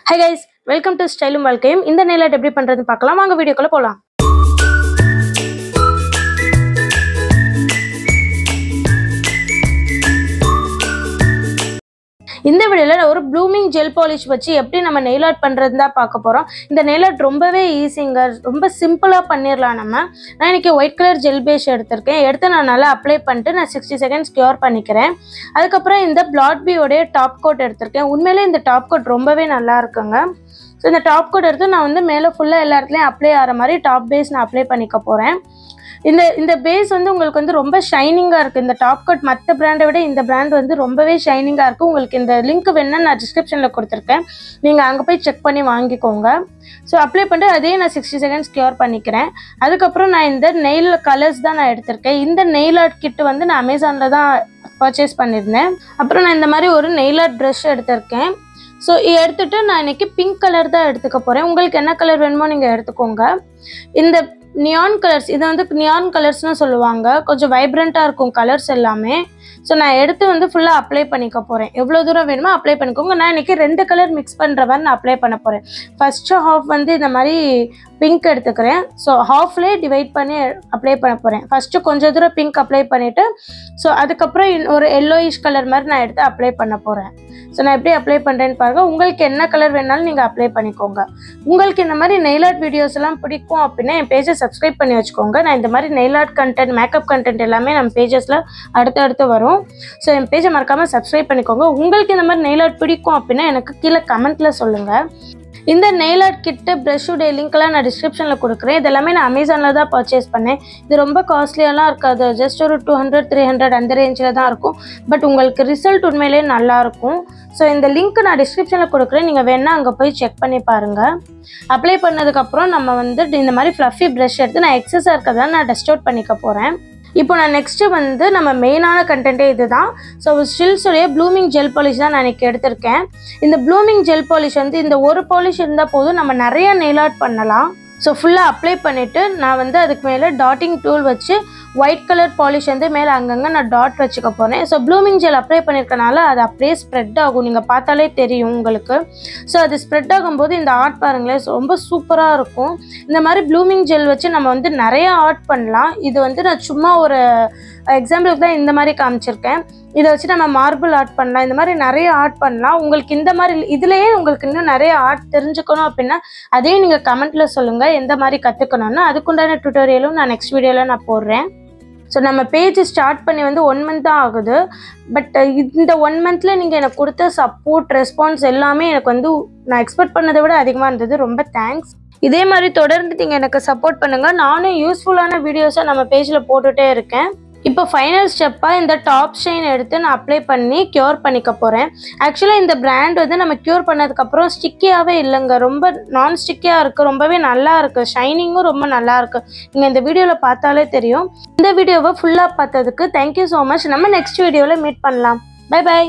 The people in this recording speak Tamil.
Hi guys, welcome to Style Valkayum. இந்த nail art எப்படி பண்றதுன்னு பார்க்கலாம். வாங்க வீடியோக்குள்ள போலாம். இந்த வீடியோல ஒரு ப்ளூமிங் ஜெல் பாலிஷ் வச்சு எப்படி நம்ம நெயில் ஆர்ட் பண்றதுன்னு தான் பார்க்க போறோம். இந்த நெயில் ஆர்ட் ரொம்பவே ஈஸிங்க, ரொம்ப சிம்பிளா பண்ணிரலாம் நம்ம. நான் இன்னைக்கு ஒயிட் கலர் ஜெல் பேஸ் எடுத்துர்க்கேன். எடுத்து நான் நல்லா அப்ளை பண்ணிட்டு நான் 60 செகண்ட்ஸ் கியூர் பண்ணிக்கிறேன். அதுக்கு அப்புறம் இந்த பிளாட் பியோட டாப் கோட் எடுத்துர்க்கேன். உண்மையிலேயே இந்த டாப் கோட் ரொம்பவே நல்லா இருக்குங்க. ஸோ இந்த டாப் கோட் எடுத்து நான் வந்து மேலே ஃபுல்லாக எல்லா இடத்துலையும் அப்ளை ஆகிற மாதிரி டாப் பேஸ் நான் அப்ளை பண்ணிக்க போகிறேன். இந்த பேஸ் வந்து உங்களுக்கு வந்து ரொம்ப ஷைனிங்காக இருக்குது. இந்த டாப் கோட் மற்ற பிராண்டை விட இந்த பிராண்ட் வந்து ரொம்பவே ஷைனிங்காக இருக்குது. உங்களுக்கு இந்த லிங்க் வேணுன்னா நான் டிஸ்கிரிப்ஷனில் கொடுத்துருக்கேன், நீங்கள் அங்கே போய் செக் பண்ணி வாங்கிக்கோங்க. ஸோ அப்ளை பண்ணிட்டு அதே நான் 60 செகண்ட்ஸ் கியூர் பண்ணிக்கிறேன். அதுக்கப்புறம் நான் இந்த நெயில் கலர்ஸ் தான் நான் எடுத்திருக்கேன். இந்த நெயில் ஆர்ட் கிட்டு வந்து நான் அமேசானில் தான் பர்ச்சேஸ் பண்ணியிருந்தேன். அப்புறம் நான் இந்த மாதிரி ஒரு நெயில் ஆர்ட் ப்ரஷ் எடுத்திருக்கேன். ஸோ எடுத்துகிட்டு நான் இன்றைக்கி பிங்க் கலர் தான் எடுத்துக்க போகிறேன். உங்களுக்கு என்ன கலர் வேணுமோ நீங்கள் எடுத்துக்கோங்க. இந்த நியான் கலர்ஸ், இதை வந்து நியான் கலர்ஸ்னு சொல்லுவாங்க, கொஞ்சம் வைப்ரண்ட்டாக இருக்கும் கலர்ஸ் எல்லாமே. ஸோ நான் எடுத்து வந்து ஃபுல்லாக அப்ளை பண்ணிக்க போகிறேன். எவ்வளோ தூரம் வேணுமோ அப்ளை பண்ணிக்கோங்க. நான் இன்றைக்கி 2 கலர் மிக்ஸ் பண்ணுற மாதிரி நான் அப்ளை பண்ண போகிறேன். ஃபஸ்ட்டு ஹாஃப் வந்து இந்த மாதிரி பிங்க் எடுத்துக்கிறேன். ஸோ ஹாஃப்லேயே டிவைட் பண்ணி அப்ளை பண்ண போகிறேன். ஃபஸ்ட்டு கொஞ்சம் தூரம் பிங்க் அப்ளை பண்ணிவிட்டு ஸோ அதுக்கப்புறம் ஒரு எல்லோயிஷ் கலர் மாதிரி நான் எடுத்து அப்ளை பண்ண போகிறேன். ஸோ நான் எப்படி அப்ளை பண்ணுறேன்னு பாருங்கள். உங்களுக்கு என்ன கலர் வேணாலும் நீங்கள் அப்ளை பண்ணிக்கோங்க. உங்களுக்கு இந்த மாதிரி நெயில் ஆர்ட் வீடியோஸ் எல்லாம் பிடிக்கும் அப்படின்னா என் பேஜை சப்ஸ்கிரைப் பண்ணி வச்சுக்கோங்க. நான் இந்த மாதிரி nail art content, makeup content எல்லாமே நம்ம பேஜஸில் அடுத்தடுத்து வரும். ஸோ என் பேஜை மறக்காமல் சப்ஸ்கிரைப் பண்ணிக்கோங்க. உங்களுக்கு இந்த மாதிரி நெயில் ஆர்ட் பிடிக்கும் அப்படின்னா எனக்கு கீழே கமெண்ட்டில் சொல்லுங்கள். இந்த நெயில் ஆர்ட் கிட்டு ப்ரஷ்ஷுடைய லிங்க்லாம் நான் டிஸ்கிரிப்ஷனில் கொடுக்குறேன். இது எல்லாமே நான் அமேசானில் தான் பர்ச்சேஸ் பண்ணேன். இது ரொம்ப காஸ்ட்லியெல்லாம் இருக்காது, ஜஸ்ட் ஒரு 200-300 அந்த ரேஞ்சில் தான் இருக்கும். பட் உங்களுக்கு ரிசல்ட் உண்மையிலே நல்லாயிருக்கும். ஸோ இந்த லிங்க் நான் டிஸ்கிரிப்ஷனில் கொடுக்குறேன், நீங்கள் வேணால் அங்கே போய் செக் பண்ணி பாருங்கள். அப்ளை பண்ணதுக்கப்புறம் நம்ம வந்து இந்த மாதிரி ஃப்ளஃபி ப்ரஷ் எடுத்து நான் எக்ஸஸாக இருக்கிறதா நான் டஸ்ட் அவுட் பண்ணிக்க போகிறேன். இப்போ நான் நெக்ஸ்ட்டு வந்து நம்ம மெயினான கண்டென்ட்டே இது தான். ஸோ ஸ்டில்ஸுடைய ப்ளூமிங் ஜெல் பாலிஷ் தான் நான் இன்றைக்கி எடுத்திருக்கேன். இந்த ப்ளூமிங் ஜெல் பாலிஷ் வந்து இந்த ஒரு பாலிஷ் இருந்தால் போதும், நம்ம நிறையா நெயில் ஆர்ட் பண்ணலாம். ஸோ ஃபுல்லாக அப்ளை பண்ணிவிட்டு நான் வந்து அதுக்கு மேலே டாட்டிங் டூல் வச்சு ஒயிட் கலர் பாலிஷ் வந்து மேலே அங்கங்கே நான் டாட் வச்சுக்க போகிறேன். ஸோ ப்ளூமிங் ஜெல் அப்ளை பண்ணியிருக்கனால அது அப்படியே ஸ்ப்ரெட் ஆகும், நீங்கள் பார்த்தாலே தெரியும் உங்களுக்கு. ஸோ அது ஸ்ப்ரெட் ஆகும்போது இந்த ஆர்ட் பாருங்களேன் ரொம்ப சூப்பராக இருக்கும். இந்த மாதிரி ப்ளூமிங் ஜெல் வச்சு நம்ம வந்து நிறையா ஆர்ட் பண்ணலாம். இது வந்து நான் சும்மா ஒரு எக்ஸாம்பிளுக்கு தான் இந்த மாதிரி காமிச்சிருக்கேன். இதை வச்சு நம்ம மார்பிள் ஆர்ட் பண்ணலாம், இந்த மாதிரி நிறைய ஆர்ட் பண்ணலாம். உங்களுக்கு இந்த மாதிரி இதுலேயே உங்களுக்கு இன்னும் நிறைய ஆர்ட் தெரிஞ்சுக்கணும் அப்படின்னா அதையும் நீங்கள் கமெண்ட்டில் சொல்லுங்கள், எந்த மாதிரி கற்றுக்கணும்னா அதுக்குண்டான டுட்டோரியலும் நான் நெக்ஸ்ட் வீடியோவில் நான் போடுறேன். ஸோ நம்ம பேஜ் ஸ்டார்ட் பண்ணி வந்து 1 மந்த் தான் ஆகுது. பட் இந்த 1 மந்தில் நீங்கள் எனக்கு கொடுத்த சப்போர்ட், ரெஸ்பான்ஸ் எல்லாமே எனக்கு வந்து நான் எக்ஸ்பெக்ட் பண்ணதை விட அதிகமாக இருந்தது. ரொம்ப தேங்க்ஸ். இதே மாதிரி தொடர்ந்து நீங்கள் எனக்கு சப்போர்ட் பண்ணுங்கள். நானும் யூஸ்ஃபுல்லான வீடியோஸை நம்ம பேஜில் போட்டுகிட்டே இருக்கேன். இப்போ ஃபைனல் ஸ்டெப்பாக இந்த டாப் ஷைன் எடுத்து நான் அப்ளை பண்ணி க்யூர் பண்ணிக்க போகிறேன். ஆக்சுவலாக இந்த பிராண்ட் வந்து நம்ம க்யூர் பண்ணதுக்கப்புறம் ஸ்டிக்கியாகவே இல்லைங்க, ரொம்ப நான் ஸ்டிக்கியாக இருக்குது, ரொம்பவே நல்லா இருக்குது, ஷைனிங்கும் ரொம்ப நல்லா இருக்குது. நீங்கள் இந்த வீடியோவில் பார்த்தாலே தெரியும். இந்த வீடியோவை ஃபுல்லாக பார்த்ததுக்கு தேங்க்யூ ஸோ மச். நம்ம நெக்ஸ்ட் வீடியோவில் மீட் பண்ணலாம். Bye by.